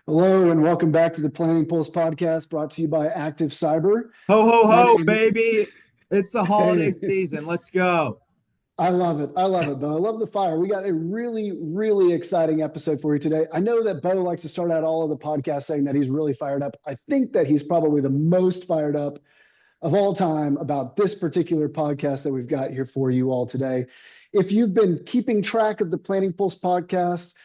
Hello and welcome back to the Planning Pulse podcast brought to you by Active Cyber. Ho, ho, My ho, name, baby. It's the holiday hey, season. Let's go. I love it. I love it, Beau. I love the fire. We got a really, really exciting episode for you today. I know that Beau likes to start out all of the podcasts saying that he's really fired up. I think that he's probably the most fired up of all time about this particular podcast that we've got here for you all today. If you've been keeping track of the Planning Pulse podcast,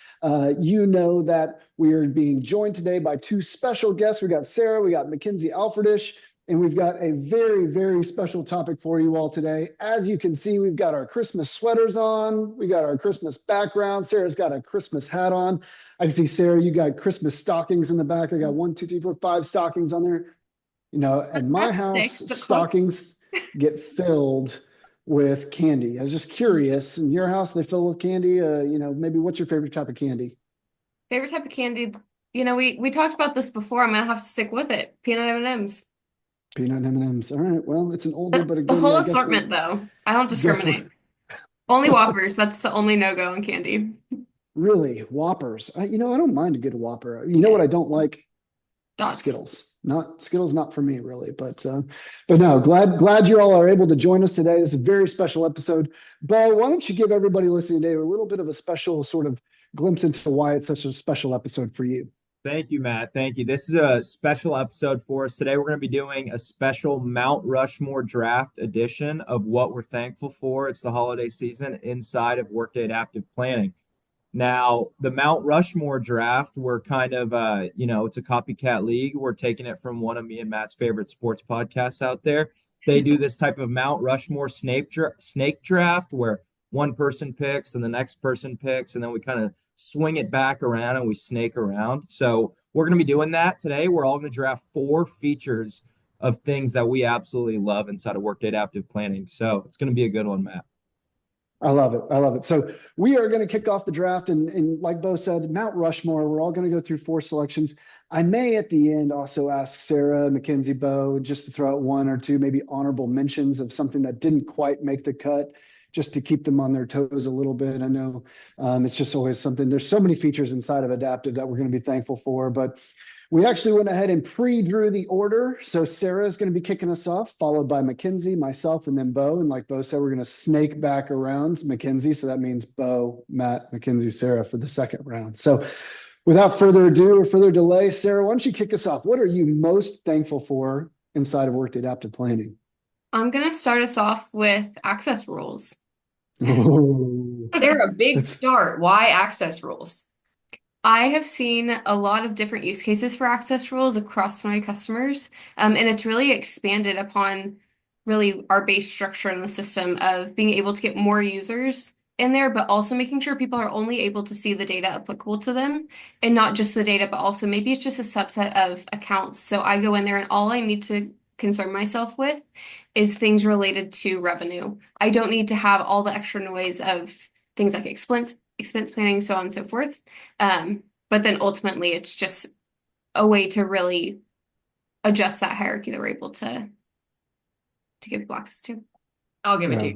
you know that we are being joined today by two special guests. We got Sarah, we got McKenzie Alfordish, and we've got a very, very special topic for you all today. As you can see, we've got our Christmas sweaters on. We got our Christmas background. Sarah's got a Christmas hat on. I can see, Sarah, you got Christmas stockings in the back. I got 1, 2, 3, 4, 5 stockings on there. You know, at my That's house, six, but close. stockings get filled with candy. I was just curious, in your house, they fill with candy? Maybe what's your favorite type of candy? Favorite type of candy. We talked about this before. I'm gonna have to stick with it. Peanut M&Ms. Peanut M&Ms. All right. Well, it's an oldie but a The goodie. whole I guess assortment, though. I don't guess what? discriminate. Only Whoppers. That's the only no-go in candy. Really, Whoppers. I don't mind a good Whopper. You know Yeah. what I don't like? Dots. Skittles, not for me really. But no, glad you all are able to join us today. This is a very special episode. Beau, why don't you give everybody listening today a little bit of a special sort of glimpse into why it's such a special episode for you? Thank you, Matt. Thank you. This is a special episode for us. Today, we're going to be doing a special Mount Rushmore draft edition of what we're thankful for. It's the holiday season inside of Workday Adaptive Planning. Now, the Mount Rushmore draft, we're kind of, it's a copycat league. We're taking it from one of me and Matt's favorite sports podcasts out there. They do this type of Mount Rushmore snake draft where one person picks and the next person picks, and then we kind of swing it back around and we snake around. So we're going to be doing that today. We're all going to draft 4 features of things that we absolutely love inside of Workday Adaptive Planning. So it's going to be a good one, Matt. I love it. I love it. So we are going to kick off the draft. And like Beau said, Mount Rushmore, we're all going to go through 4 selections. I may at the end also ask Sarah, McKenzie, Beau, just to throw out 1 or 2, maybe honorable mentions of something that didn't quite make the cut, just to keep them on their toes a little bit. I know it's just always something. There's so many features inside of Adaptive that we're going to be thankful for. But we actually went ahead and pre-drew the order. So Sarah is going to be kicking us off, followed by McKenzie, myself, and then Beau. And like Beau said, we're going to snake back around McKenzie. So that means Beau, Matt, McKenzie, Sarah for the second round. So without further ado or further delay, Sarah, why don't you kick us off? What are you most thankful for inside of Workday Adaptive Planning? I'm gonna start us off with access rules. Oh, They're a big that's start. Why access rules? I have seen a lot of different use cases for access rules across my customers, and it's really expanded upon really our base structure in the system of being able to get more users in there, but also making sure people are only able to see the data applicable to them and not just the data, but also maybe it's just a subset of accounts. So I go in there and all I need to concern myself with is things related to revenue. I don't need to have all the extra noise of things like expense planning, so on and so forth. But then ultimately, it's just a way to really adjust that hierarchy that we're able to give people access to. I'll give it to yeah.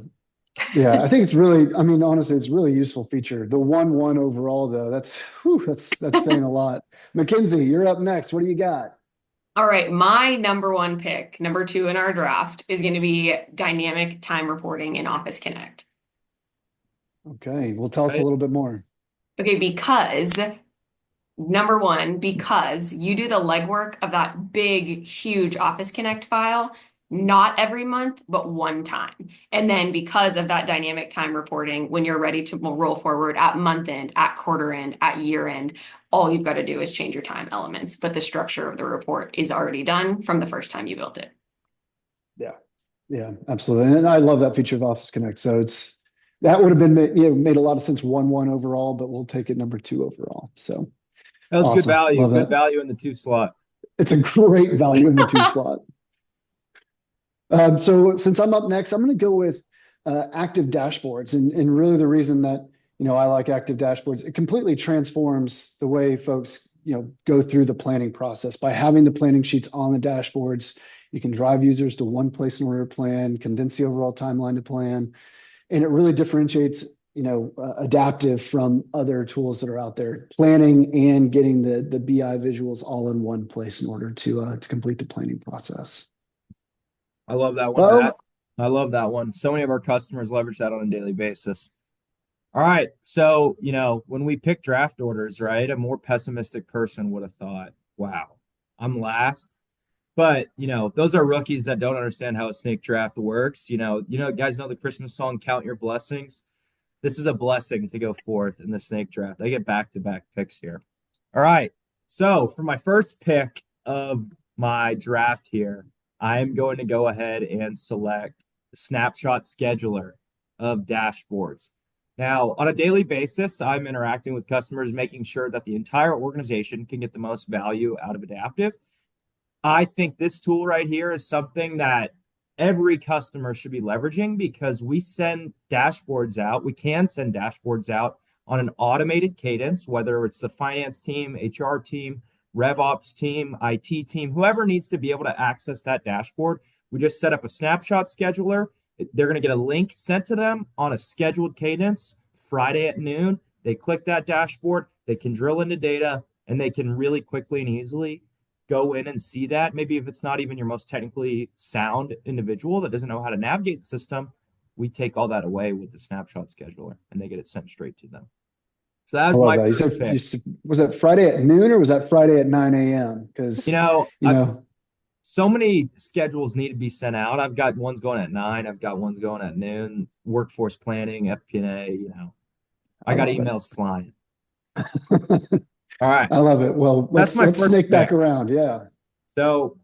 you. Yeah, I think it's really, I mean, honestly, it's a really useful feature. The 1-1 overall, though, that's saying a lot. McKenzie, you're up next. What do you got? All right, my number 1 pick, number 2 in our draft, is going to be dynamic time reporting in Office Connect. Okay, well, tell us a little bit more. Okay, because number 1, because you do the legwork of that big, huge Office Connect file, not every month, but one time. And then because of that dynamic time reporting, when you're ready to roll forward at month end, at quarter end, at year end, all you've got to do is change your time elements. But the structure of the report is already done from the first time you built it. Yeah, absolutely. And I love that feature of Office Connect. So that would have been made a lot of sense 1-1 overall, but we'll take it number 2 overall. So That was good awesome. value. Love Good that. value in the 2 slot. It's a great value in the 2 slot. So since I'm up next, I'm going to go with active dashboards. And really the reason that, I like active dashboards, it completely transforms the way folks, go through the planning process. By having the planning sheets on the dashboards, you can drive users to one place in order to plan, condense the overall timeline to plan. And it really differentiates adaptive from other tools that are out there, planning and getting the BI visuals all in one place in order to complete the planning process. I love that one, Matt. Well, I love that one. So many of our customers leverage that on a daily basis. All right. So, when we pick draft orders, right, a more pessimistic person would have thought, wow, I'm last. But, those are rookies that don't understand how a snake draft works. Guys know the Christmas song, Count Your Blessings. This is a blessing to go forth in the snake draft. I get back-to-back picks here. All right. So for my first pick of my draft here, I'm going to go ahead and select the snapshot scheduler of dashboards. Now, on a daily basis, I'm interacting with customers, making sure that the entire organization can get the most value out of Adaptive. I think this tool right here is something that every customer should be leveraging because we send dashboards out. We can send dashboards out on an automated cadence, whether it's the finance team, HR team, RevOps team, IT team, whoever needs to be able to access that dashboard. We just set up a snapshot scheduler. They're going to get a link sent to them on a scheduled cadence Friday at noon. They click that dashboard, they can drill into data, and they can really quickly and easily go in and see that. Maybe if it's not even your most technically sound individual that doesn't know how to navigate the system, we take all that away with the snapshot scheduler and they get it sent straight to them. So that I was love my that. first pick. Was that Friday at noon or was that Friday at 9 a.m.? Because, so many schedules need to be sent out. I've got ones going at 9. I've got ones going at noon. Workforce planning, FP&A, I got emails flying. All right. I love it. Well, let's snake back around. Yeah. So,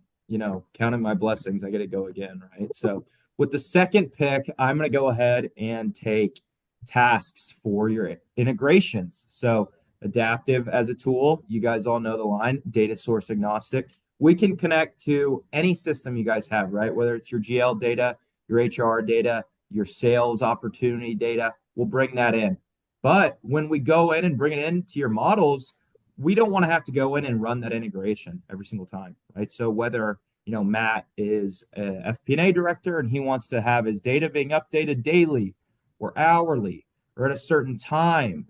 counting my blessings, I get to go again, right? So with the second pick, I'm going to go ahead and take tasks for your integrations. So Adaptive as a tool, you guys all know the line, data source agnostic. We can connect to any system you guys have, right? Whether it's your GL data, your HR data, your sales opportunity data, we'll bring that in. But when we go in and bring it into your models, we don't want to have to go in and run that integration every single time, right? So whether, Matt is a FP&A director and he wants to have his data being updated daily or hourly or at a certain time,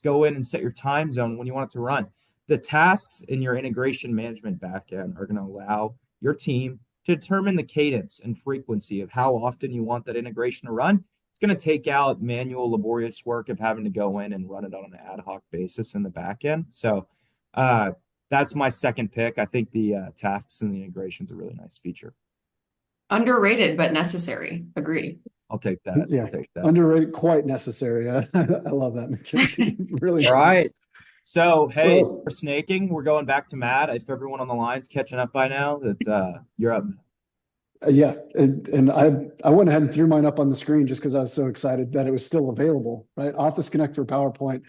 go in and set your time zone when you want it to run. The tasks in your integration management backend are going to allow your team to determine the cadence and frequency of how often you want that integration to run. It's going to take out manual, laborious work of having to go in and run it on an ad hoc basis in the back end. So that's my second pick. I think the tasks and the integration is a really nice feature. Underrated, but necessary. Agree. I'll take that. Yeah. I'll take that. Underrated, quite necessary. I love that, McKenzie. Really. All right. So, hey, we're snaking. We're going back to Matt. If everyone on the line's catching up by now, that you're up. Yeah, and I went ahead and threw mine up on the screen just because I was so excited that it was still available, right? Office Connect for PowerPoint.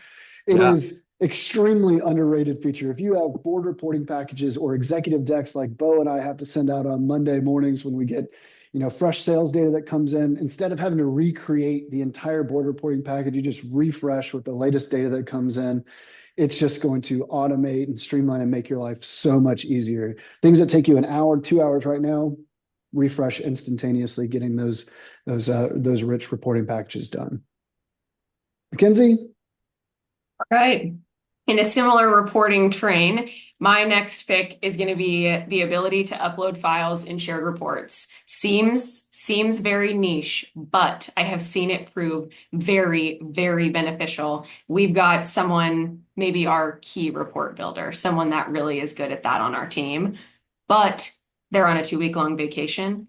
It is extremely underrated feature. If you have board reporting packages or executive decks like Beau and I have to send out on Monday mornings when we get, fresh sales data that comes in, instead of having to recreate the entire board reporting package, you just refresh with the latest data that comes in. It's just going to automate and streamline and make your life so much easier. Things that take you an hour, 2 hours right now, refresh instantaneously, getting those rich reporting packages done. McKenzie? All right. In a similar reporting train, my next pick is going to be the ability to upload files in shared reports. Seems very niche, but I have seen it prove very, very beneficial. We've got someone, maybe our key report builder, someone that really is good at that on our team, but they're on a 2-week-long vacation.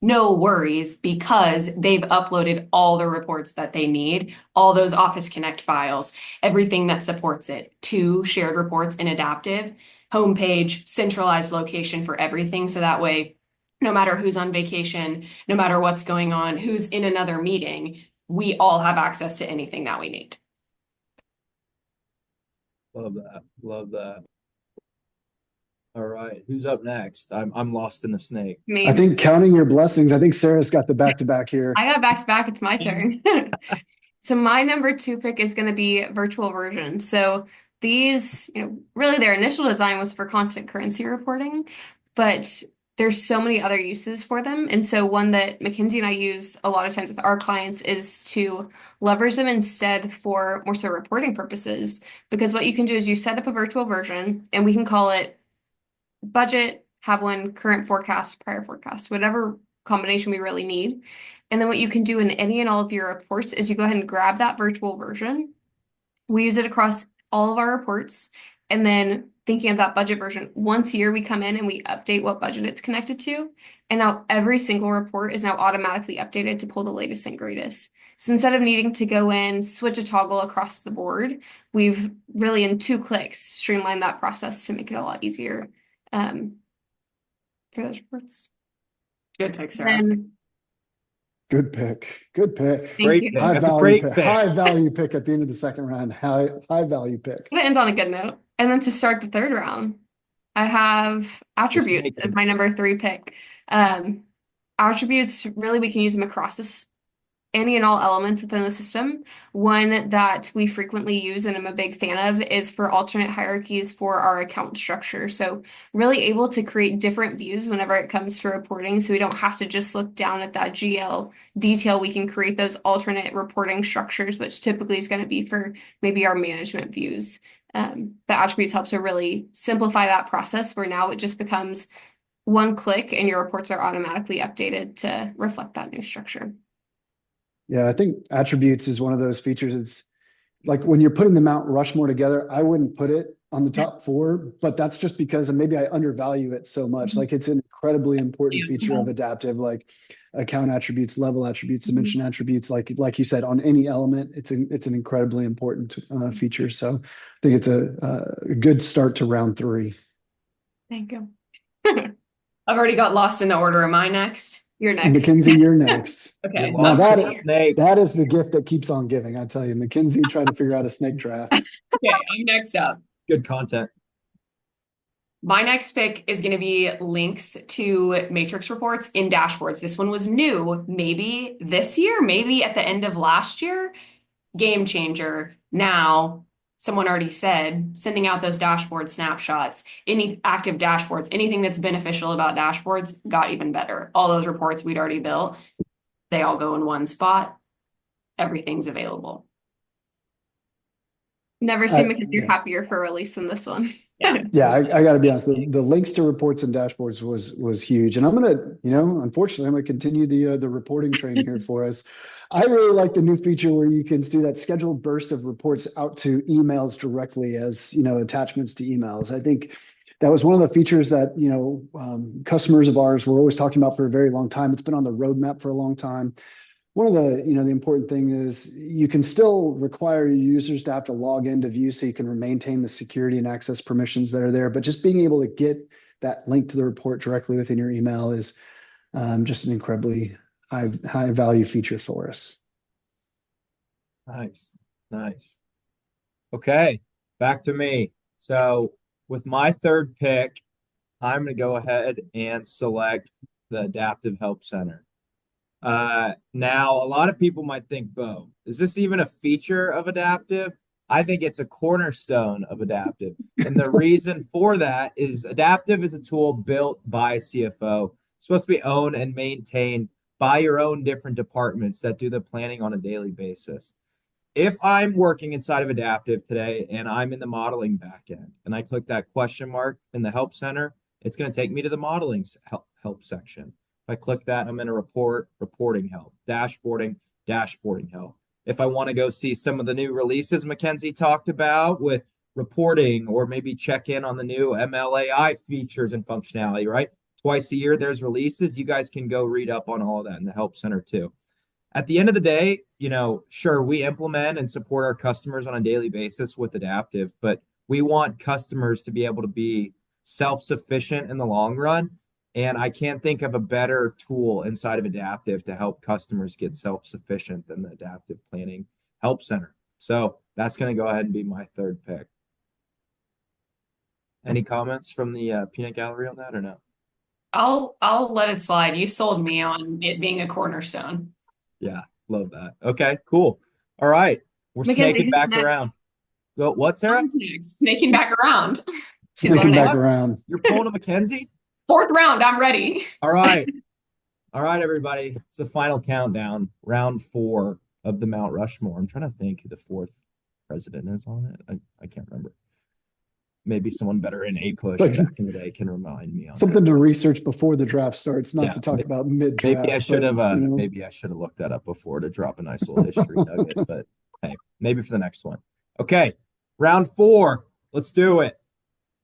No worries, because they've uploaded all the reports that they need, all those Office Connect files, everything that supports it to shared reports in Adaptive, homepage, centralized location for everything. So that way, no matter who's on vacation, no matter what's going on, who's in another meeting, we all have access to anything that we need. Love that. Love that. All right, who's up next? I'm lost in the snake. Me. I think counting your blessings. I think Sarah's got the back-to-back here. I got back-to-back. It's my turn. So my number 2 pick is going to be virtual version. So these, really their initial design was for constant currency reporting, but there's so many other uses for them. And so one that McKenzie and I use a lot of times with our clients is to leverage them instead for more so reporting purposes. Because what you can do is you set up a virtual version and we can call it budget, have one, current forecast, prior forecast, whatever combination we really need. And then what you can do in any and all of your reports is you go ahead and grab that virtual version. We use it across all of our reports. And then thinking of that budget version, once a year we come in and we update what budget it's connected to. And now every single report is now automatically updated to pull the latest and greatest. So instead of needing to go in, switch a toggle across the board, we've really in 2 clicks streamlined that process to make it a lot easier for those reports. Good pick, Sarah. Then, Good pick. Good pick. thank Great you. pick. High That's a value great pick. pick. High value pick at the end of the second round. High value pick. I'm gonna end on a good note. And then to start the third round, I have attributes as my number 3 pick. Attributes, really, we can use them across this any and all elements within the system. One that we frequently use and I'm a big fan of is for alternate hierarchies for our account structure. So really able to create different views whenever it comes to reporting. So we don't have to just look down at that GL detail. We can create those alternate reporting structures, which typically is going to be for maybe our management views. But attributes helps to really simplify that process where now it just becomes 1 click and your reports are automatically updated to reflect that new structure. Yeah, I think attributes is one of those features. It's like when you're putting the Mount Rushmore together, I wouldn't put it on the top 4, but that's just because maybe I undervalue it so much. Like it's an incredibly important feature of adaptive, like account attributes, level attributes, dimension attributes. Like you said, on any element, it's an incredibly important feature. So I think it's a good start to round 3. Thank you. I've already got lost in the order. Am I next? You're next. McKenzie, you're next. Okay. Now Lost in that the is snake. that is the gift that keeps on giving. I tell you, McKenzie trying to figure out a snake draft. Okay, I'm next up. Good content. My next pick is going to be links to matrix reports in dashboards. This one was new, maybe this year, maybe at the end of last year. Game changer. Now, someone already said, sending out those dashboard snapshots, any active dashboards, anything that's beneficial about dashboards got even better. All those reports we'd already built, they all go in one spot. Everything's available. Never seen McKenzie yeah. happier for release than this one. Yeah, I got to be honest. The links to reports and dashboards was huge, and I'm gonna, unfortunately, I'm gonna continue the reporting train here for us. I really like the new feature where you can do that scheduled burst of reports out to emails directly as attachments to emails. I think that was one of the features that customers of ours were always talking about for a very long time. It's been on the roadmap for a long time. One of the, the important thing is you can still require your users to have to log in to view so you can maintain the security and access permissions that are there. But just being able to get that link to the report directly within your email is just an incredibly high value feature for us. Nice. Okay, back to me. So with my third pick, I'm going to go ahead and select the Adaptive Help Center. Now, a lot of people might think, Beau, is this even a feature of Adaptive? I think it's a cornerstone of Adaptive. And the reason for that is Adaptive is a tool built by a CFO. It's supposed to be owned and maintained by your own different departments that do the planning on a daily basis. If I'm working inside of Adaptive today and I'm in the modeling backend and I click that question mark in the Help Center, it's going to take me to the modeling help section. If I click that, I'm in a reporting help, dashboarding help. If I want to go see some of the new releases McKenzie talked about with reporting, or maybe check in on the new MLAI features and functionality, right? Twice a year, there's releases. You guys can go read up on all of that in the Help Center too. At the end of the day, sure, we implement and support our customers on a daily basis with Adaptive, but we want customers to be able to be self-sufficient in the long run. And I can't think of a better tool inside of Adaptive to help customers get self-sufficient than the Adaptive Planning Help Center. So that's going to go ahead and be my third pick. Any comments from the peanut gallery on that or no? I'll let it slide. You sold me on it being a cornerstone. Yeah, love that. Okay, cool. All right. We're McKenzie, snaking who's back next? around. Go, what, Sarah? Who's next? Snaking back around. Snaking back What? around. You're pulling a McKenzie? Fourth round, I'm ready. All right. All right, everybody. It's the final countdown, round 4 of the Mount Rushmore. I'm trying to think who the 4th president is on it. I can't remember. Maybe someone better in push Like back in the day can remind me on something that. to research before the draft starts, not Yeah, to talk about maybe I mid-draft, should but have you know. maybe I should have looked that up before to drop a nice little history nugget, but hey, maybe for the next one. Okay, round 4. Let's do it.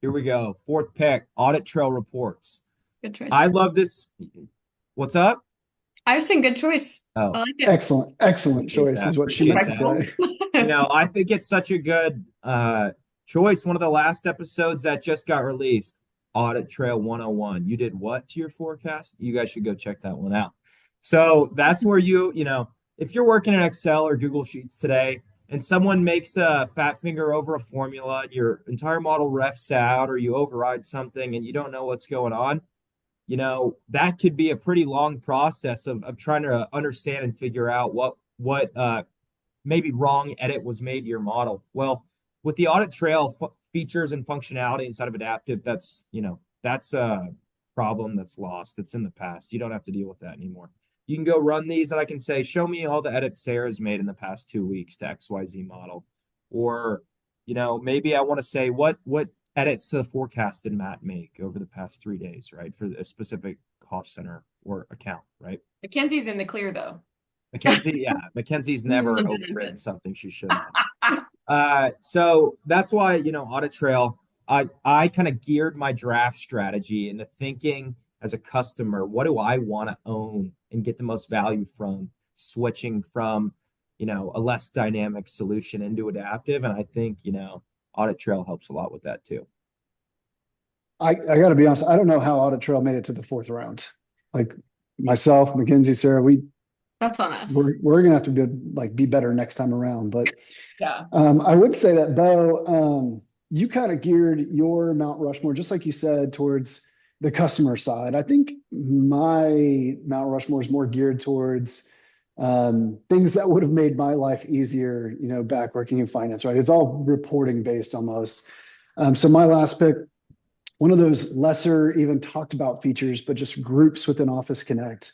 Here we go. 4th pick, audit trail reports. Good choice. I love this. What's up? I was saying good choice. Oh, I like it. Excellent appreciate choice that. is what she Appreciate meant to that. say. You know, I think it's such a good choice. One of the last episodes that just got released, Audit Trail 101. You did what to your forecast? You guys should go check that one out. So that's where you know, if you're working in Excel or Google Sheets today and someone makes a fat finger over a formula and your entire model refs out or you override something and you don't know what's going on, you know, that could be a pretty long process of trying to understand and figure out what maybe wrong edit was made to your model. Well, with the audit trail features and functionality inside of Adaptive, that's, you know, that's a problem that's lost. It's in the past. You don't have to deal with that anymore. You can go run these and I can say, show me all the edits Sarah's made in the past 2 weeks to XYZ model. Or, you know, maybe I want to say what edits to the forecast did Matt make over the past 3 days, right? For a specific cost center or account, right? McKenzie's in the clear though. McKenzie's never overwritten something she shouldn't have. So that's why, you know, Audit Trail, I kind of geared my draft strategy into thinking as a customer, what do I want to own and get the most value from switching from, you know, a less dynamic solution into Adaptive. And I think, you know, Audit Trail helps a lot with that too. I got to be honest, I don't know how Audit Trail made it to the 4th round. Like myself, McKenzie, Sarah, That's on us. we're gonna have to be better next time around. But Yeah. I would say that Beau, you kind of geared your Mount Rushmore, just like you said, towards the customer side. I think my Mount Rushmore is more geared towards things that would have made my life easier, you know, back working in finance, right? It's all reporting based almost. So my last pick, one of those lesser even talked about features, but just groups within Office Connect.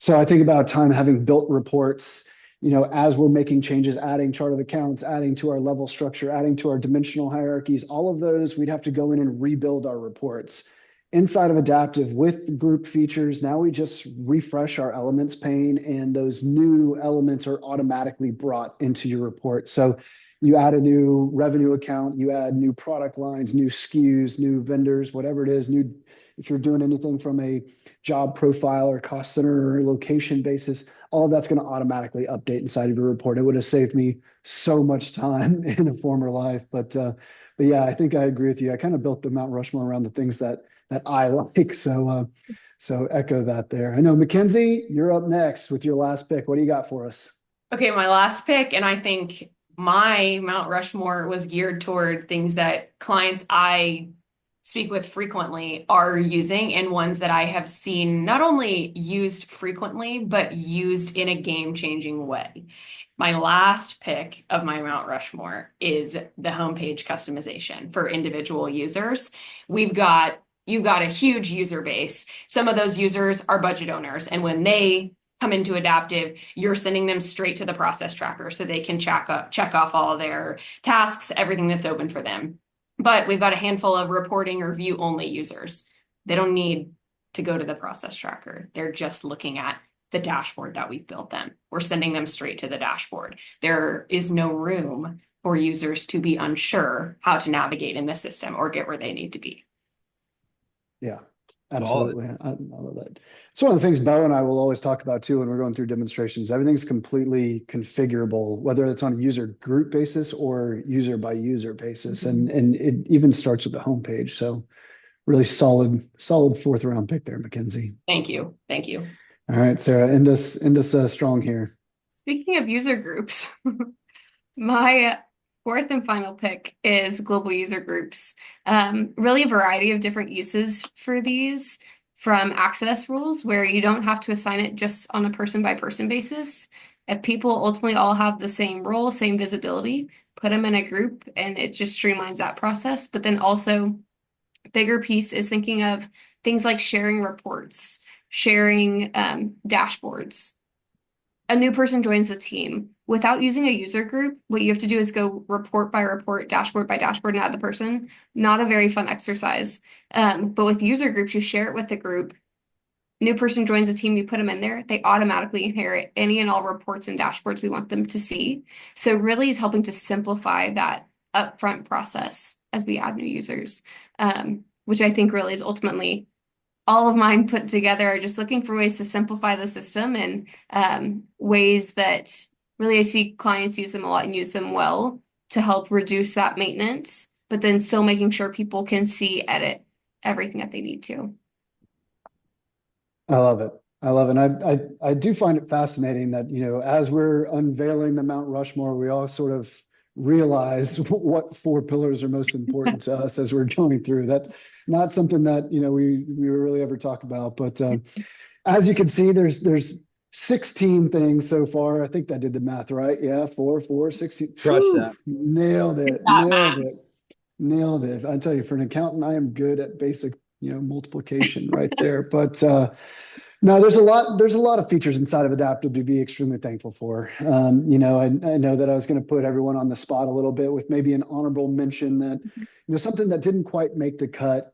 So I think about time having built reports, you know, as we're making changes, adding chart of accounts, adding to our level structure, adding to our dimensional hierarchies, all of those, we'd have to go in and rebuild our reports. Inside of Adaptive with group features, now we just refresh our elements pane and those new elements are automatically brought into your report. So you add a new revenue account, you add new product lines, new SKUs, new vendors, whatever it is, if you're doing anything from a job profile or cost center or location basis, all of that's going to automatically update inside of your report. It would have saved me so much time in a former life. But yeah, I think I agree with you. I kind of built the Mount Rushmore around the things that I like. So echo that there. I know McKenzie, you're up next with your last pick. What do you got for us? Okay, my last pick, and I think my Mount Rushmore was geared toward things that clients I speak with frequently are using and ones that I have seen not only used frequently, but used in a game-changing way. My last pick of my Mount Rushmore is the homepage customization for individual users. You've got a huge user base. Some of those users are budget owners, and when they come into Adaptive, you're sending them straight to the process tracker so they can check off all of their tasks, everything that's open for them. But we've got a handful of reporting or view only users. They don't need to go to the process tracker. They're just looking at the dashboard that we've built them. We're sending them straight to the dashboard. There is no room for users to be unsure how to navigate in the system or get where they need to be. Yeah, absolutely. I love that. It's one of the things Beau and I will always talk about too when we're going through demonstrations. Everything's completely configurable, whether it's on a user group basis or user by user basis. And it even starts with the homepage. So really solid 4th round pick there, McKenzie. Thank you. Thank you. All right, Sarah, end us strong here. Speaking of user groups, my 4th and final pick is global user groups. Really a variety of different uses for these, from access rules where you don't have to assign it just on a person by person basis. If people ultimately all have the same role, same visibility, put them in a group and it just streamlines that process. But then also bigger piece is thinking of things like sharing reports, sharing dashboards. A new person joins the team. Without using a user group, what you have to do is go report by report, dashboard by dashboard, and add the person. Not a very fun exercise. But with user groups, you share it with the group. New person joins a team, you put them in there, they automatically inherit any and all reports and dashboards we want them to see. So really is helping to simplify that upfront process as we add new users, which I think really is ultimately all of mine put together are just looking for ways to simplify the system and ways that really I see clients use them a lot and use them well to help reduce that maintenance, but then still making sure people can see, edit everything that they need to. I love it. I love it. And I do find it fascinating that, as we're unveiling the Mount Rushmore, we all sort of realize what four pillars are most important to us as we're going through. That's not something that, we really ever talk about. But as you can see, there's 16 things so far. I think I did the math right. Yeah, 16. Crush that. Nailed it. Nailed it. I tell you, for an accountant, I am good at basic multiplication right there. But no, there's a lot of features inside of Adaptive to be extremely thankful for. I know that I was going to put everyone on the spot a little bit with maybe an honorable mention that, something that didn't quite make the cut.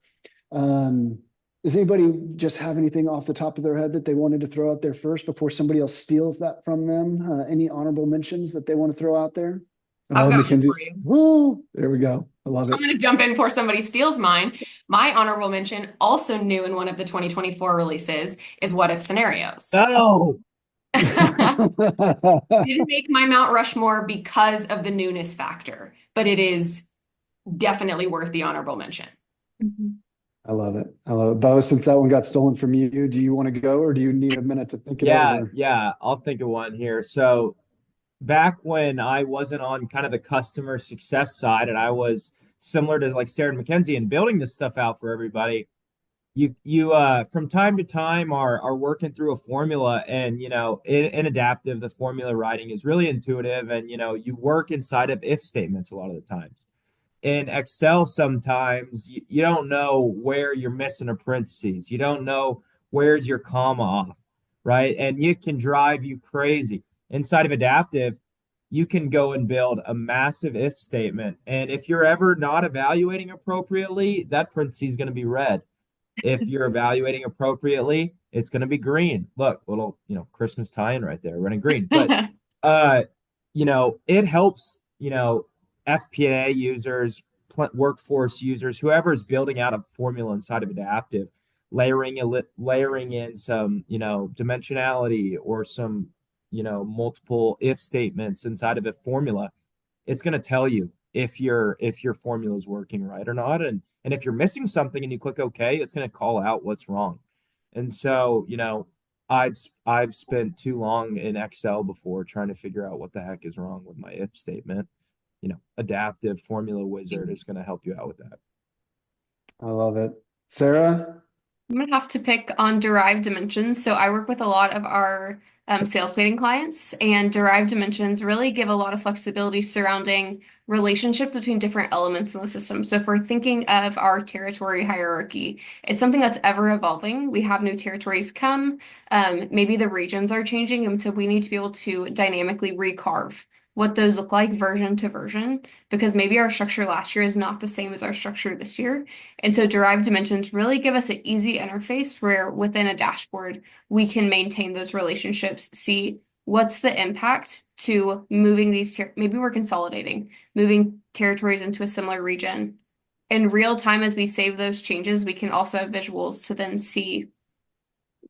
Does anybody just have anything off the top of their head that they wanted to throw out there first before somebody else steals that from them? Any honorable mentions that they want to throw out there? I've got one for McKenzie's. you. Woo! There we go. I love it. I'm going to jump in before somebody steals mine. My honorable mention, also new in one of the 2024 releases, is What If Scenarios. Oh, Didn't make my Mount Rushmore because of the newness factor, but it is definitely worth the honorable mention. I love it. I love it. Beau, since that one got stolen from you, do you want to go or do you need a minute to think it over? Yeah, I'll think of one here. So back when I wasn't on kind of the customer success side and I was similar to like Sarah and McKenzie and building this stuff out for everybody, you from time to time are working through a formula and in Adaptive the formula writing is really intuitive and you work inside of if statements a lot of the times. In Excel sometimes you don't know where you're missing a parentheses. You don't know where's your comma off, right? And it can drive you crazy. Inside of Adaptive, you can go and build a massive if statement. And if you're ever not evaluating appropriately, that parentheses is going to be red. If you're evaluating appropriately, it's going to be green. Look, little, Christmas tie-in right there, running green. But, it helps, FP&A users, workforce users, whoever is building out a formula inside of Adaptive, layering in some, dimensionality or some, multiple if statements inside of a formula. It's going to tell you if your formula is working right or not. And if you're missing something and you click OK, it's going to call out what's wrong. And so, I've spent too long in Excel before trying to figure out what the heck is wrong with my if statement. Adaptive Formula Wizard is going to help you out with that. I love it. Sarah? I'm going to have to pick on derived dimensions. So I work with a lot of our sales planning clients, and derived dimensions really give a lot of flexibility surrounding relationships between different elements in the system. So if we're thinking of our territory hierarchy, it's something that's ever evolving. We have new territories come, maybe the regions are changing, and so we need to be able to dynamically recarve what those look like version to version, because maybe our structure last year is not the same as our structure this year. And so derived dimensions really give us an easy interface where within a dashboard, we can maintain those relationships, see what's the impact to moving these, maybe we're consolidating, moving territories into a similar region. In real time, as we save those changes, we can also have visuals to then see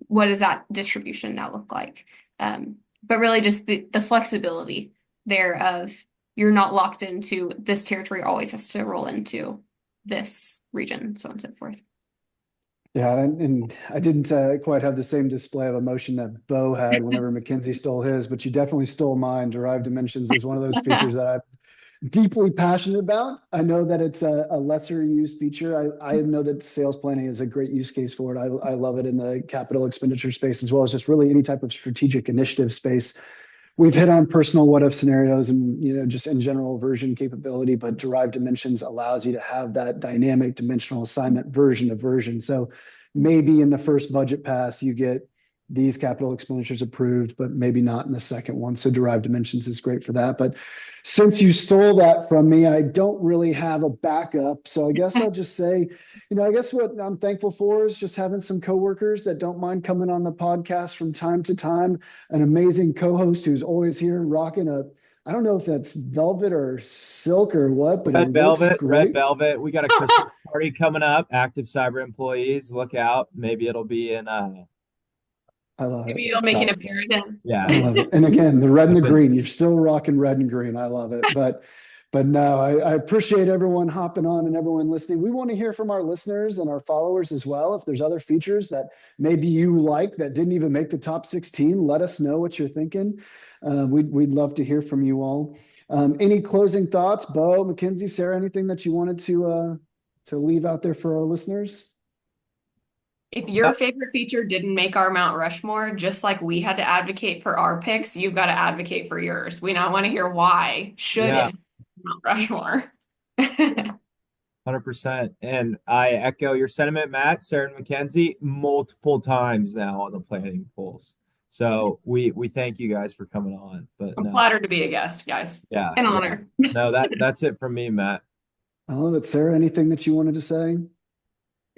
what does that distribution now look like. But really just the flexibility there of you're not locked into this territory always has to roll into this region, so on and so forth. Yeah, and I didn't quite have the same display of emotion that Beau had whenever McKenzie stole his, but you definitely stole mine. Derived dimensions is one of those features that I'm deeply passionate about. I know that it's a lesser used feature. I know that sales planning is a great use case for it. I love it in the capital expenditure space as well as just really any type of strategic initiative space. We've hit on personal what if scenarios and just in general version capability, but derived dimensions allows you to have that dynamic dimensional assignment version of version. So maybe in the first budget pass, you get these capital expenditures approved, but maybe not in the second one. So derived dimensions is great for that. But since you stole that from me, I don't really have a backup. So I guess I'll just say, I guess what I'm thankful for is just having some coworkers that don't mind coming on the podcast from time to time. An amazing co-host who's always here rocking I don't know if that's velvet or silk or what, but Red it looks Velvet, Red great. Velvet. We got a Christmas party coming up. Active cyber employees, look out. Maybe it'll be in I love Maybe it. it'll make an South appearance. Yeah. I love it. And again, the red and the Nothing's- green, you're still rocking red and green. I love it. But no, I appreciate everyone hopping on and everyone listening. We want to hear from our listeners and our followers as well. If there's other features that maybe you like that didn't even make the top 16, let us know what you're thinking. We'd love to hear from you all. Any closing thoughts, Beau, McKenzie, Sarah, anything that you wanted to leave out there for our listeners? If your favorite feature didn't make our Mount Rushmore, just like we had to advocate for our picks, you've got to advocate for yours. We now want to hear why should Yeah. it Mount Rushmore. 100%. And I echo your sentiment, Matt, Sarah, and McKenzie, multiple times now on the planning polls. So we thank you guys for coming on. But I'm no, flattered to be a guest, guys. yeah, An yeah. honor. No, that's it from me, Matt. I love it. Sarah, anything that you wanted to say?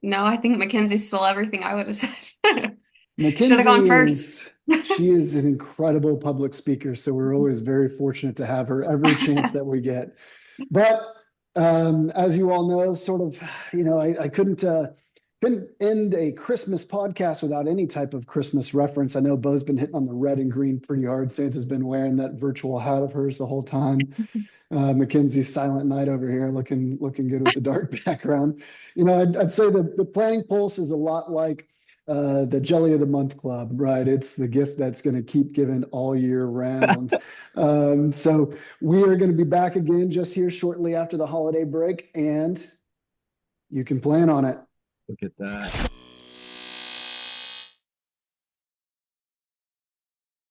No, I think Mackenzie stole everything I would have said. Should have gone McKenzie first. she is an incredible public speaker, so we're always very fortunate to have her every chance that we get. But as you all know, sort of, I couldn't end a Christmas podcast without any type of Christmas reference. I know Beau's been hitting on the red and green pretty hard. Santa's been wearing that virtual hat of hers the whole time. Mackenzie's Silent Night over here looking good with the dark background. I'd say the planning pulse is a lot like the Jelly of the Month Club, right? It's the gift that's going to keep giving all year round. So we are going to be back again just here shortly after the holiday break, and you can plan on it. Look at that.